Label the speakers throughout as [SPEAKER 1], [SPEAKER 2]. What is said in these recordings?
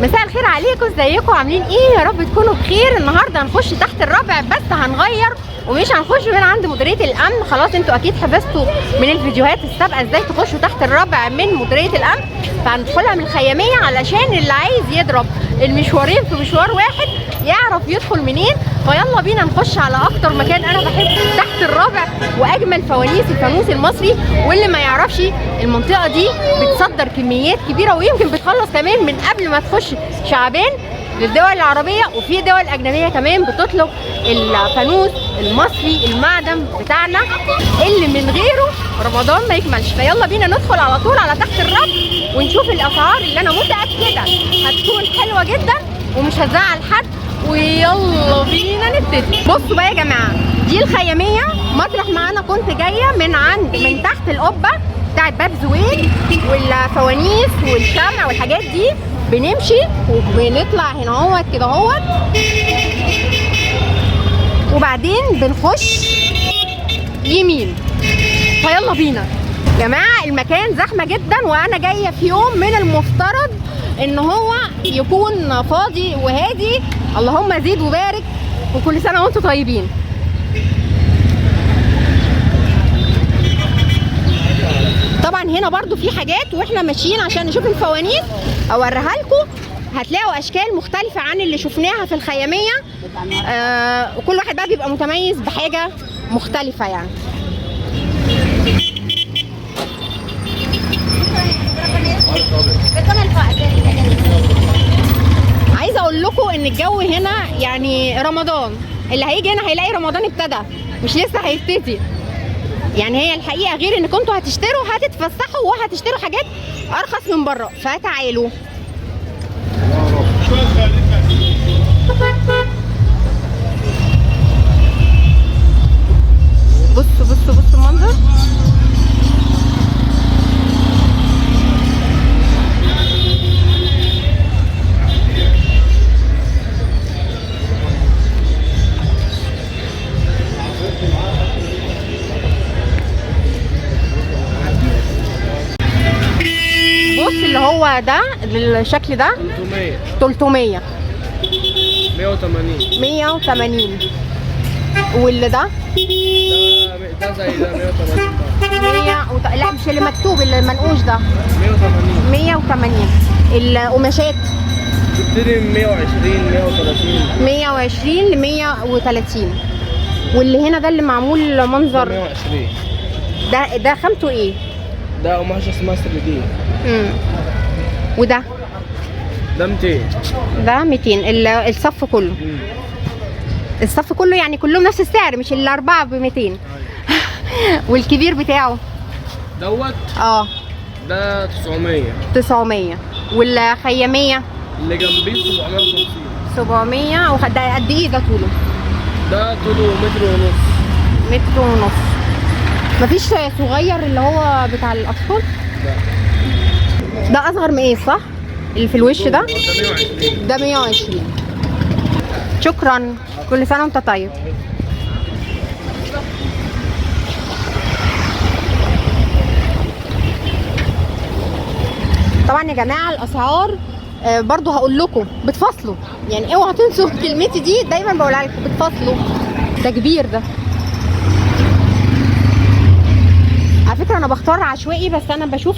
[SPEAKER 1] مساء الخير عليكم، ازيكم عاملين ايه؟ يا رب تكونوا بخير. النهارده هنخش تحت الرابع بس هنغير ومش هنخش من عند مديريه الامن. خلاص انتوا اكيد حفظتوا من الفيديوهات السابقه ازاي تخشوا تحت الرابع من مديريه الامن، فهندخلها من الخياميه علشان اللي عايز يضرب المشوارين في مشوار واحد يعرف يدخل منين. فيلا بينا نخش على اكتر مكان انا بحبه تحت الرابع واجمل فوانيس الفانوس المصري. واللي ما يعرفش المنطقه دي بتصدر كميات كبيره ويمكن بتخلص كمان من قبل ما تخش شعبان للدول العربيه، وفي دول اجنبيه كمان بتطلب الفانوس المصري المعدن بتاعنا اللي من غيره رمضان ما يكملش. فيلا بينا ندخل على طول على تحت الرابع ونشوف الاسعار اللي انا متاكده هتكون حلوه جدا ومش هتزعل حد. ويلا بينا نبتدي. بصوا بقى يا جماعه، دي الخياميه مطرح ما انا كنت جايه من تحت القبه بتاعت باب زويل والفوانيس والشمع والحاجات دي. بنمشي وبنطلع هنا اهوت كده اهوت، وبعدين بنخش يمين. فيلا بينا يا جماعه، المكان زحمه جدا وانا جايه في يوم من المفترض ان هو يكون فاضي وهادي. اللهم زيد وبارك وكل سنه وانتم طيبين. طبعا هنا برضو في حاجات واحنا ماشيين عشان نشوف الفوانيس اوريها لكم. هتلاقوا اشكال مختلفه عن اللي شفناها في الخياميه، وكل واحد بقى بيبقى متميز بحاجه مختلفه يعني. عايزه اقول لكم ان الجو هنا يعني رمضان، اللي هيجي هنا هيلاقي رمضان ابتدى مش لسه هيبتدي. يعني هي الحقيقه غير ان كنتوا هتشتروا هتتفسحوا وهتشتروا حاجات ارخص من بره. فتعالوا بصوا المنظر. بص اللي هو ده الشكل ده 300 180 واللي ده
[SPEAKER 2] زي ده 180.
[SPEAKER 1] لا مش اللي مكتوب، اللي المنقوش ده 180. القماشات
[SPEAKER 2] تبتدي من
[SPEAKER 1] 120 ل 130. واللي هنا ده اللي معمول منظر
[SPEAKER 2] 120.
[SPEAKER 1] ده خامته ايه؟
[SPEAKER 2] ده قماش اسمها 3D.
[SPEAKER 1] وده
[SPEAKER 2] 200.
[SPEAKER 1] ده 200. الصف كله الصف كله يعني كلهم نفس السعر، مش الاربعه ب 200. والكبير بتاعه
[SPEAKER 2] دوت ده 900.
[SPEAKER 1] والخياميه
[SPEAKER 2] اللي جنبيه
[SPEAKER 1] 750. ده قد ايه ده طوله؟
[SPEAKER 2] ده طوله
[SPEAKER 1] متر ونص. مفيش صغير اللي هو بتاع الاطفال؟ ده اصغر من ايه صح؟ اللي في الوش ده
[SPEAKER 2] 120.
[SPEAKER 1] ده 120. شكرا، كل سنه وانت طيب. طبعا يا جماعه الاسعار برضو هقول لكم بتفصلوا، يعني اوعوا تنسوا كلمتي دي دايما بقولها لكم، بتفصلوا. ده كبير ده على فكره. انا بختار عشوائي بس انا بشوف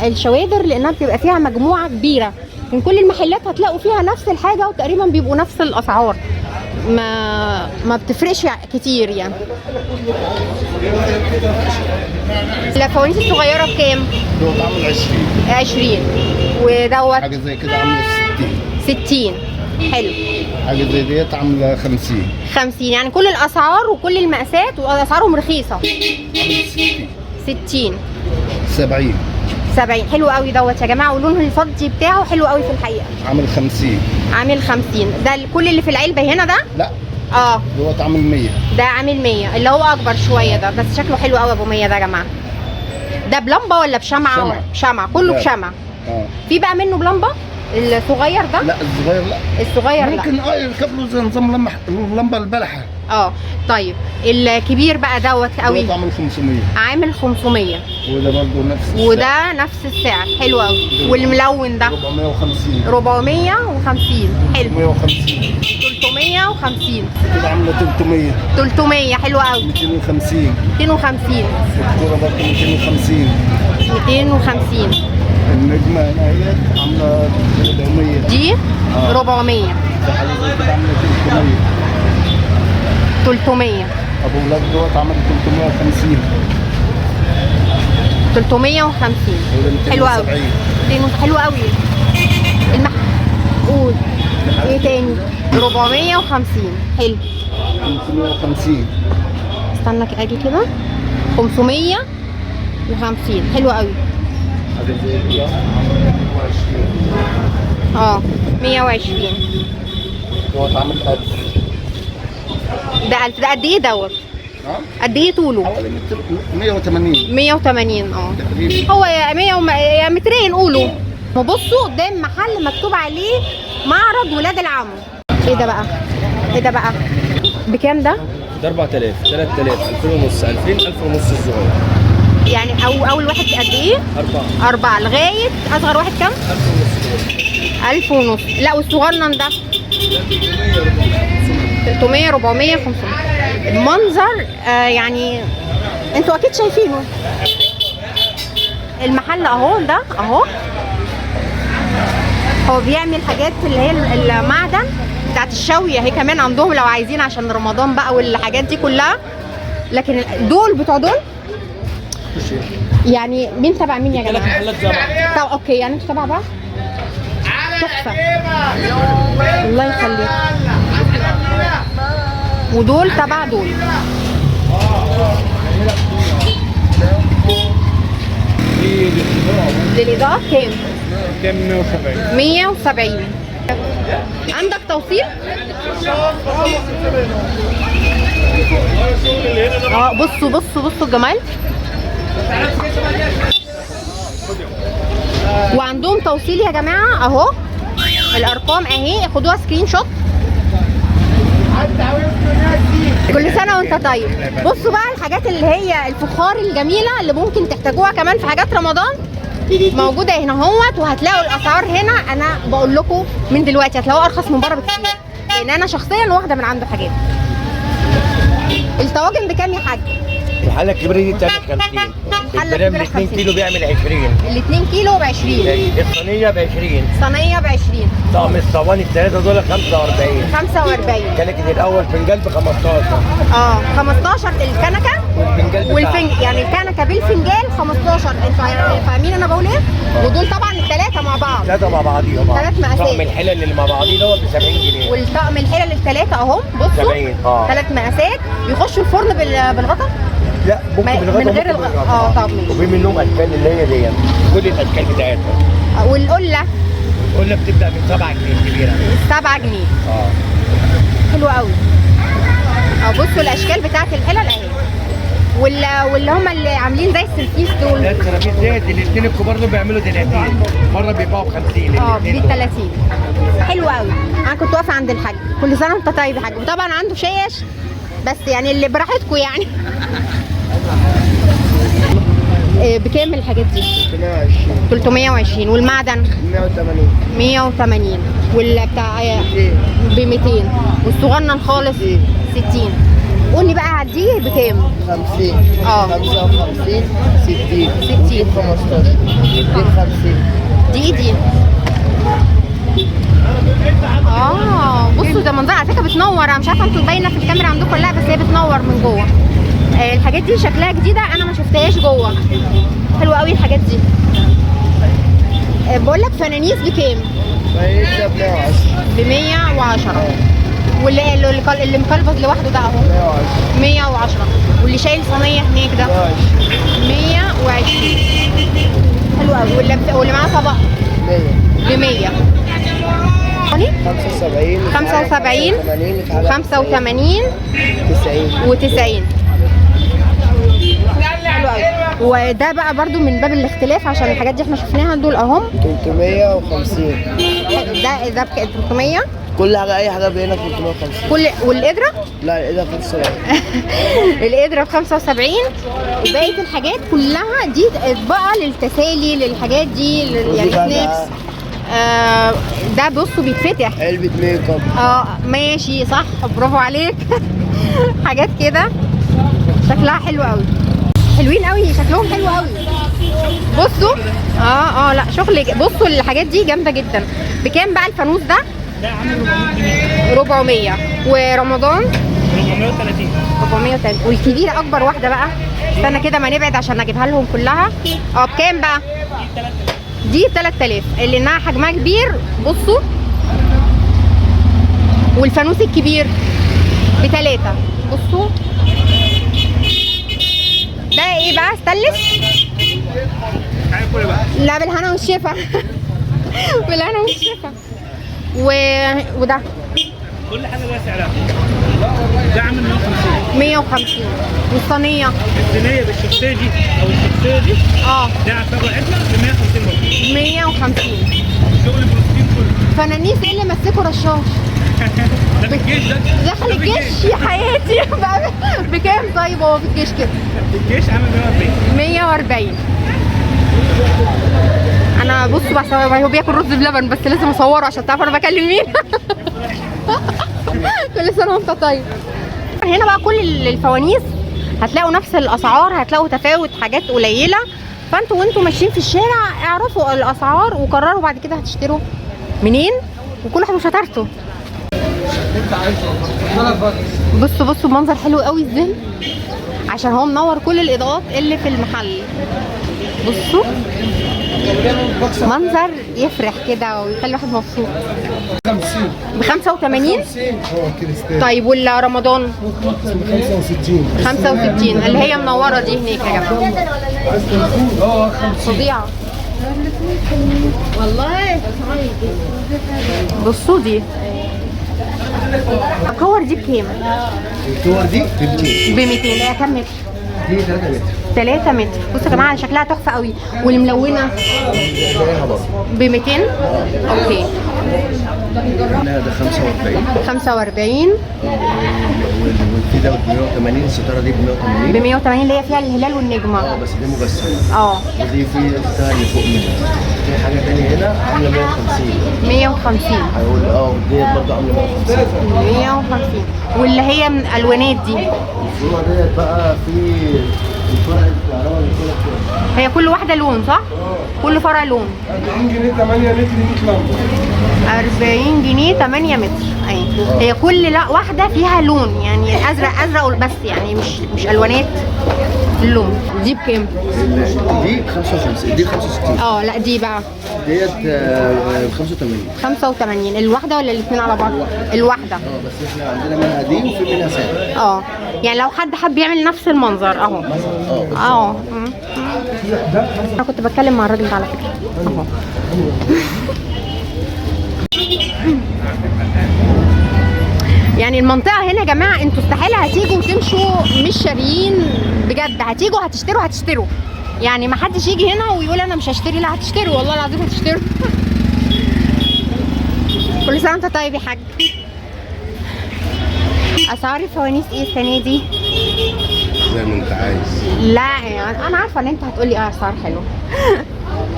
[SPEAKER 1] الشوادر لانها بتبقى فيها مجموعه كبيره من كل المحلات، هتلاقوا فيها نفس الحاجه وتقريبا بيبقوا نفس الاسعار، ما بتفرقش كتير يعني. الفوانيس الصغيره بكام؟
[SPEAKER 2] دوت عامل
[SPEAKER 1] 20. ودوت
[SPEAKER 2] حاجه زي كده عامله
[SPEAKER 1] 60. حلو.
[SPEAKER 2] حاجه زي ديت عامله 50.
[SPEAKER 1] يعني كل الاسعار وكل المقاسات واسعارهم رخيصه. 60
[SPEAKER 2] 70.
[SPEAKER 1] حلو قوي دوت يا جماعه، ولونه الفضي بتاعه حلو قوي في الحقيقه. عامل 50. ده كل اللي في العلبه هنا ده؟
[SPEAKER 2] لا دوت عامل 100.
[SPEAKER 1] ده عامل 100 اللي هو اكبر شويه ده، بس شكله حلو قوي ابو 100 ده يا جماعه. ده بلمبه ولا بشمعه؟ شمعه كله بشمعه. في بقى منه بلمبه؟ الصغير ده؟
[SPEAKER 2] لا الصغير لا.
[SPEAKER 1] الصغير لا.
[SPEAKER 2] ممكن يركب له زي نظام اللمبه البلحه.
[SPEAKER 1] طيب الكبير بقى دوت قوي
[SPEAKER 2] ده عامل 500.
[SPEAKER 1] عامل 500.
[SPEAKER 2] وده برضه نفس السعر.
[SPEAKER 1] وده نفس السعر. حلو قوي. والملون ده
[SPEAKER 2] 450.
[SPEAKER 1] 450. حلو.
[SPEAKER 2] 350.
[SPEAKER 1] 350.
[SPEAKER 2] كده عامله 300.
[SPEAKER 1] 300. حلو قوي.
[SPEAKER 2] 250.
[SPEAKER 1] 250.
[SPEAKER 2] الكوره برضه 250.
[SPEAKER 1] 250.
[SPEAKER 2] النجمه هنا اهي عامله 400.
[SPEAKER 1] دي 400.
[SPEAKER 2] ده حاجه زي كده عامله 300.
[SPEAKER 1] 300.
[SPEAKER 2] ابو ولاد دوت عمل 350.
[SPEAKER 1] 350. حلو قوي. حلو قوي. قول ايه تاني؟ 450. حلو.
[SPEAKER 2] 550.
[SPEAKER 1] استنى اجي كده. 550. حلو قوي.
[SPEAKER 2] حاجه زي كده
[SPEAKER 1] 120.
[SPEAKER 2] دوت عامل 1000.
[SPEAKER 1] ده 1000. ده قد ايه دوت؟ قد ايه طوله؟
[SPEAKER 2] حوالي 180.
[SPEAKER 1] 180.
[SPEAKER 2] تقريبا.
[SPEAKER 1] هو يا 100 يا مترين قولوا. وبصوا قدام محل مكتوب عليه معرض ولاد العم. ايه ده بقى؟ ايه ده بقى؟ بكام ده؟
[SPEAKER 3] ده 4000 3000 2000 ونص 2000 1000 ونص الصغير.
[SPEAKER 1] يعني اول واحد قد ايه؟ 4 لغايه اصغر واحد كام؟ 1000 ونص. لا والصغنن ده 300 400 500. المنظر يعني انتوا اكيد شايفينه. المحل اهو ده اهو. هو بيعمل حاجات اللي هي المعدن بتاعت الشوي اهي كمان عندهم لو عايزين عشان رمضان بقى والحاجات دي كلها. لكن دول بتوع دول يعني مين تبع مين يا جماعه؟ طب اوكي يعني انتوا تبع بعض؟ تحفه. الله يخليك. ودول تبع دول. للإضاءة كام؟
[SPEAKER 3] 170.
[SPEAKER 1] 170. عندك توصيل؟ بصوا الجمال. وعندهم توصيل يا جماعة اهو. الارقام اهي خدوها سكرين شوت. كل سنة وانت طيب. بصوا بقى الحاجات اللي هي الفخار الجميلة اللي ممكن تحتاجوها كمان في حاجات رمضان موجودة هنا اهوت. وهتلاقوا الاسعار هنا انا بقول لكم من دلوقتي هتلاقوها ارخص من بره بكتير. لان انا شخصيا واخدة من عنده حاجات. الطواجن بكام يا حاج؟
[SPEAKER 4] الحلة الكبيرة دي بتعمل 50. البرام ال 2 كيلو بيعمل 20.
[SPEAKER 1] ال 2 كيلو ب 20.
[SPEAKER 4] الصينية ب 20.
[SPEAKER 1] صينية ب 20.
[SPEAKER 4] طقم الصواني الثلاثة دول 45.
[SPEAKER 1] 45.
[SPEAKER 4] كانت الاول فنجان ب 15.
[SPEAKER 1] 15 الكنكة يعني الكنكة بالفنجان 15. انتوا فاهمين انا بقول ايه؟ ودول طبعا الثلاثة مع بعض.
[SPEAKER 4] ثلاثة مع بعضيهم.
[SPEAKER 1] 3 مقاسات.
[SPEAKER 4] طقم الحلل اللي مع بعضيه دوت ب 70 جنيه.
[SPEAKER 1] والطقم الحلل الثلاثة اهم بصوا
[SPEAKER 4] 70.
[SPEAKER 1] 3 مقاسات. بيخشوا الفرن بالغطا؟
[SPEAKER 4] لا ممكن
[SPEAKER 1] من غير الغطا. طب ماشي.
[SPEAKER 4] وفي منهم اشكال اللي هي دي كل الاشكال بتاعتها.
[SPEAKER 1] والقلة؟
[SPEAKER 4] القلة بتبدأ من 7 جنيه الكبيرة.
[SPEAKER 1] 7 جنيه. حلو قوي. بصوا الاشكال بتاعت الحلل اهي. واللي هم اللي عاملين زي السلسيس دول.
[SPEAKER 4] ده الترابيز ديت الاثنين الكبار دول بيعملوا 30. مرة بيبيعوا ب 50.
[SPEAKER 1] ب 30. حلو قوي. انا كنت واقفة عند الحاج. كل سنة وانت طيب يا حاج. وطبعا عنده شيش بس يعني اللي براحتكم يعني. بكام الحاجات دي؟ 320. والمعدن 180. والبتاع ب 200. والصغنن خالص 60. قولي بقى عديه بكام؟
[SPEAKER 5] 50. 55.
[SPEAKER 1] 60.
[SPEAKER 5] 15. 50.
[SPEAKER 1] دي بصوا ده منظر على فكره بتنور. انا مش عارفه انتوا باينه في الكاميرا عندكم ولا لا بس هي بتنور من جوه. الحاجات دي شكلها جديده انا ما شفتهاش جوه. حلوه قوي الحاجات دي. بقول لك فنانيس بكام؟
[SPEAKER 5] فنانيس ب
[SPEAKER 1] 110. واللي مكلبز لوحده ده اهو 110. واللي شايل صينيه هناك ده 120. حلو قوي. واللي معاه طبق ب 100.
[SPEAKER 5] 75
[SPEAKER 1] 85 85
[SPEAKER 5] 90
[SPEAKER 1] و90. حلو قوي. وده بقى برضو من باب الاختلاف عشان الحاجات دي احنا شفناها دول اهم.
[SPEAKER 5] 350.
[SPEAKER 1] ده ب 300.
[SPEAKER 5] كل حاجه اي حاجه هنا 350.
[SPEAKER 1] والقدره؟
[SPEAKER 5] لا القدره 75.
[SPEAKER 1] القدره ب 75. وبقيه الحاجات كلها دي اطباقه للتسالي للحاجات دي يعني سناكس. ده بصوا بيتفتح
[SPEAKER 5] علبه ميك اب.
[SPEAKER 1] ماشي صح، برافو عليك. حاجات كده شكلها حلو قوي، حلوين قوي، شكلهم حلو قوي. بصوا لا شغل. بصوا الحاجات دي جامده جدا. بكام بقى الفانوس ده؟
[SPEAKER 6] ده عامل 400
[SPEAKER 1] 400. ورمضان
[SPEAKER 6] 430.
[SPEAKER 1] والكبيره اكبر واحده بقى، استنى كده ما نبعد عشان اجيبها لهم كلها. بكام بقى؟ دي 3000 اللي انها حجمها كبير. بصوا. والفانوس الكبير ب3. بصوا ده ايه بقى؟ ستانلس؟ لا بالهنا والشفا. بالهنا والشفا. وده
[SPEAKER 6] كل حاجه لها سعرها. ده عامل
[SPEAKER 1] 150. والصينيه
[SPEAKER 6] الصينيه بالشخصيه دي او الشخصيه دي ده عتبه عدله ب 150 برضه.
[SPEAKER 1] 150.
[SPEAKER 6] شغل فلسطين كله.
[SPEAKER 1] فنانيس ايه اللي مسكوا رشاش؟
[SPEAKER 6] ده في الجيش. ده
[SPEAKER 1] دخل الجيش يا حياتي. بقى بكام طيب هو في الجيش كده؟
[SPEAKER 6] الجيش عامل 140.
[SPEAKER 1] 140. انا بصوا بقى هو بياكل رز بلبن بس لازم اصوره عشان تعرفوا انا بكلم مين. كل سنه وانت طيب. هنا بقى كل الفوانيس هتلاقوا نفس الاسعار، هتلاقوا تفاوت حاجات قليله، فانتوا وانتوا ماشيين في الشارع اعرفوا الاسعار وقرروا بعد كده هتشتروا منين وكل واحد وشطارته. بصوا المنظر حلو قوي ازاي عشان هو منور كل الاضاءات اللي في المحل. بصوا منظر يفرح كده ويخلي الواحد مبسوط. ب 85. طيب والرمضان؟ 65 اللي هي منوره دي هناك يا جماعه. فظيعه والله. بصوا دي الكور دي بكام؟
[SPEAKER 2] الكور دي ب
[SPEAKER 1] 200. هي كام متر؟
[SPEAKER 2] دي 3 متر.
[SPEAKER 1] 3 متر. بصوا يا جماعه شكلها تحفه قوي. والملونه ب 200. اوكي.
[SPEAKER 4] لا ده 45.
[SPEAKER 1] 45.
[SPEAKER 4] والفي ده ب 180. الستاره دي ب 180.
[SPEAKER 1] ب 180 اللي هي فيها الهلال والنجمه.
[SPEAKER 4] بس دي مجسمه. ودي في الستاره اللي فوق منها. في حاجه ثانيه هنا عامله 150.
[SPEAKER 1] 150.
[SPEAKER 4] هيقول ديت برضه عامله 150.
[SPEAKER 1] 150. واللي هي من الالوانات دي
[SPEAKER 4] الفروع ديت بقى في الفرع الكهرباء اللي كده.
[SPEAKER 1] هي كل واحده لون صح؟ كل فرع لون.
[SPEAKER 2] 40 جنيه 8 متر دي لمبه.
[SPEAKER 1] 40 جنيه 8 متر. اي هي كل واحده فيها لون، يعني ازرق بس، يعني مش الوانات اللون. دي بكام؟
[SPEAKER 4] دي ب 55. دي 65.
[SPEAKER 1] لا دي بقى
[SPEAKER 4] ديت ب 85.
[SPEAKER 1] 85 الواحده ولا الاثنين على بعض؟ الواحده.
[SPEAKER 4] بس احنا عندنا منها دي وفي منها ساده.
[SPEAKER 1] يعني لو حد حب يعمل نفس المنظر اهو. انا كنت بتكلم مع الراجل ده على فكره اهو. يعني المنطقه هنا يا جماعه انتوا استحاله هتيجوا وتمشوا مش شاريين بجد، هتيجوا هتشتروا. يعني ما حدش يجي هنا ويقول انا مش هشتري، لا هتشتروا والله العظيم هتشتروا. كل سنه وانت طيب يا حاج. اسعار الفوانيس ايه السنه دي؟
[SPEAKER 4] زي ما انت عايز.
[SPEAKER 1] لا يعني انا عارفه ان انت هتقولي اسعار حلوه.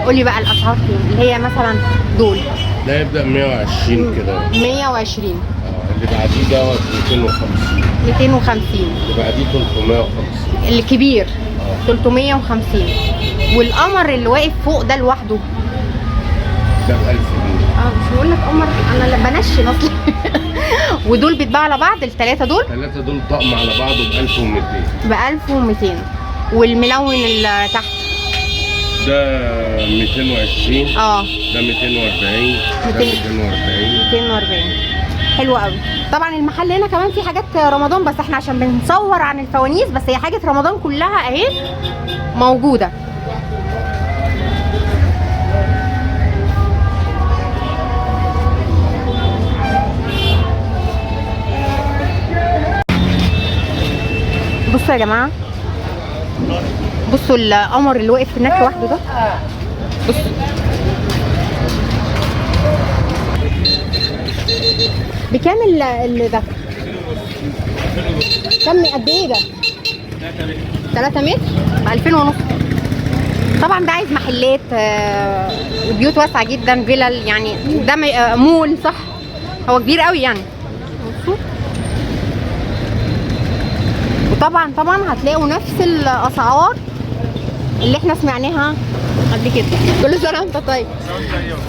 [SPEAKER 1] قولي بقى الاسعار فين اللي هي مثلا دول.
[SPEAKER 4] ده يبدا 120 كده.
[SPEAKER 1] 120.
[SPEAKER 4] اللي بعديه دوت 250.
[SPEAKER 1] 250.
[SPEAKER 4] اللي بعديه 350.
[SPEAKER 1] الكبير 350. والقمر اللي واقف فوق ده لوحده
[SPEAKER 4] ده ب 1000 جنيه.
[SPEAKER 1] مش بقول لك قمر، انا اللي بنشن اصلا. ودول بيتباعوا على بعض الثلاثه دول؟
[SPEAKER 4] الثلاثه دول طقم على بعضه ب 1200.
[SPEAKER 1] ب 1200. والملون اللي تحت
[SPEAKER 4] ده 220. ده 240. ده
[SPEAKER 1] 240. 240. حلو قوي. طبعا المحل هنا كمان في حاجات رمضان، بس احنا عشان بنصور عن الفوانيس، بس هي حاجه رمضان كلها اهي موجوده. بصوا يا جماعه بصوا القمر اللي واقف هناك لوحده ده، بصوا. بكام اللي ده؟ كم قد ايه ده؟ 3 متر ب 2000 ونص. طبعا ده عايز محلات، بيوت واسعه جدا، فيلل يعني، ده مول صح؟ هو كبير قوي يعني. بصوا، وطبعا هتلاقوا نفس الاسعار اللي احنا سمعناها قبل كده. كل سنه وانت طيب.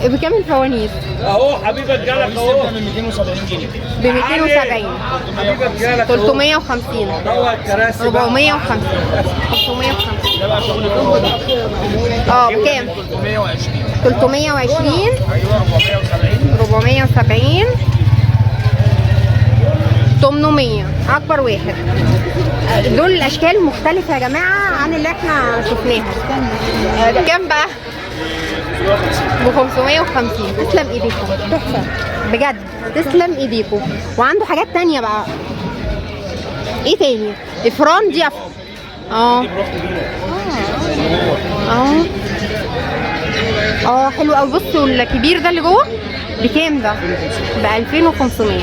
[SPEAKER 1] بكام الفوانيس؟
[SPEAKER 3] اهو حبيبك جالك اهو
[SPEAKER 2] ب 270 جنيه.
[SPEAKER 1] ب 270.
[SPEAKER 3] حبيبك جالك
[SPEAKER 1] 350.
[SPEAKER 3] هو الكراسي
[SPEAKER 1] 450. 550. بكام؟ 320. 470. 800. اكبر واحد. دول الاشكال مختلفه يا جماعه عن اللي احنا شفناها. بكام بقى؟ ب 550. تسلم ايديكم، تحفه بجد، تسلم ايديكم. وعنده حاجات تانية بقى. ايه تاني؟ افران دي حلو قوي. بصوا الكبير ده اللي جوه بكام ده؟ ب 2500.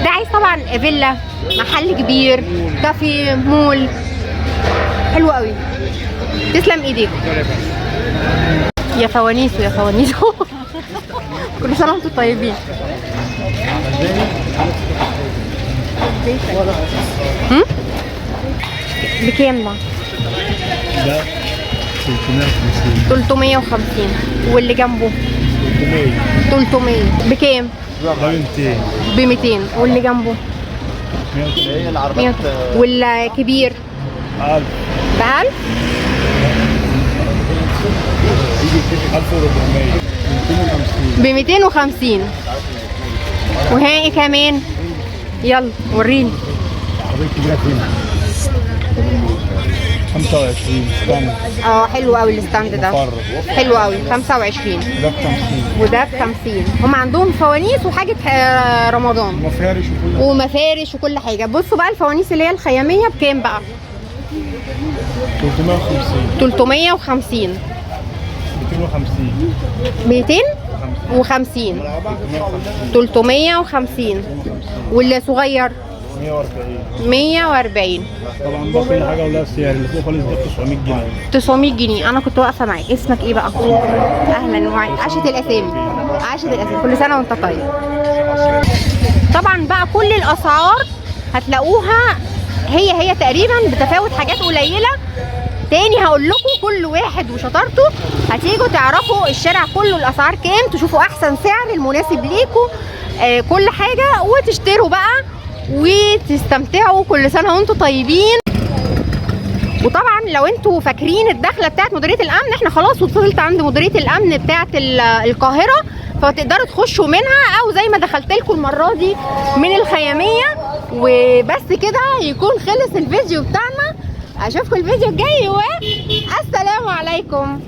[SPEAKER 1] ده عايز طبعا فيلا، محل كبير، كافي، مول. حلو قوي، تسلم ايديكم يا فوانيس ويا فوانيس. كل سنه وانتم طيبين. بكام ده؟
[SPEAKER 2] ده 350.
[SPEAKER 1] 350. واللي جنبه 300. بكام؟
[SPEAKER 2] ده 200.
[SPEAKER 1] ب 200. واللي جنبه 100. والكبير
[SPEAKER 2] 1000.
[SPEAKER 1] ب 1000.
[SPEAKER 2] 1400. 250.
[SPEAKER 1] ب 250. وهاي كمان، يلا وريني.
[SPEAKER 2] حضرتك كبيرة فين؟ 25. استنى.
[SPEAKER 1] حلو قوي الستاند ده، حلو قوي. 25.
[SPEAKER 2] ده ب 50.
[SPEAKER 1] وده ب 50. هم عندهم فوانيس وحاجه رمضان
[SPEAKER 2] مفارش وكل
[SPEAKER 1] ومفارش وكل حاجه. بصوا بقى الفوانيس اللي هي الخياميه بكام بقى؟
[SPEAKER 2] 350.
[SPEAKER 1] 350.
[SPEAKER 2] 250.
[SPEAKER 1] 250. 350. واللي صغير
[SPEAKER 2] 140.
[SPEAKER 1] 140.
[SPEAKER 2] طبعا ده كل حاجه ولها سعر، اللي فوق خالص ده 900 جنيه.
[SPEAKER 1] 900 جنيه. انا كنت واقفه معاك. اسمك ايه بقى؟ اهلا وعليكم. عاشت الاسامي، عاشت الاسامي. كل سنه وانت طيب. طبعا بقى كل الاسعار هتلاقوها هي تقريبا، بتفاوت حاجات قليله. تاني هقول لكم، كل واحد وشطارته هتيجوا تعرفوا الشارع كله الاسعار كام، تشوفوا احسن سعر المناسب ليكم، كل حاجه، وتشتروا بقى وتستمتعوا. كل سنه وانتم طيبين. وطبعا لو انتوا فاكرين الدخله بتاعت مديريه الامن، احنا خلاص وصلت عند مديريه الامن بتاعت القاهره، فتقدروا تخشوا منها، او زي ما دخلت لكم المره دي من الخياميه. وبس كده يكون خلص الفيديو بتاعنا. اشوفكم الفيديو الجاي والسلام عليكم.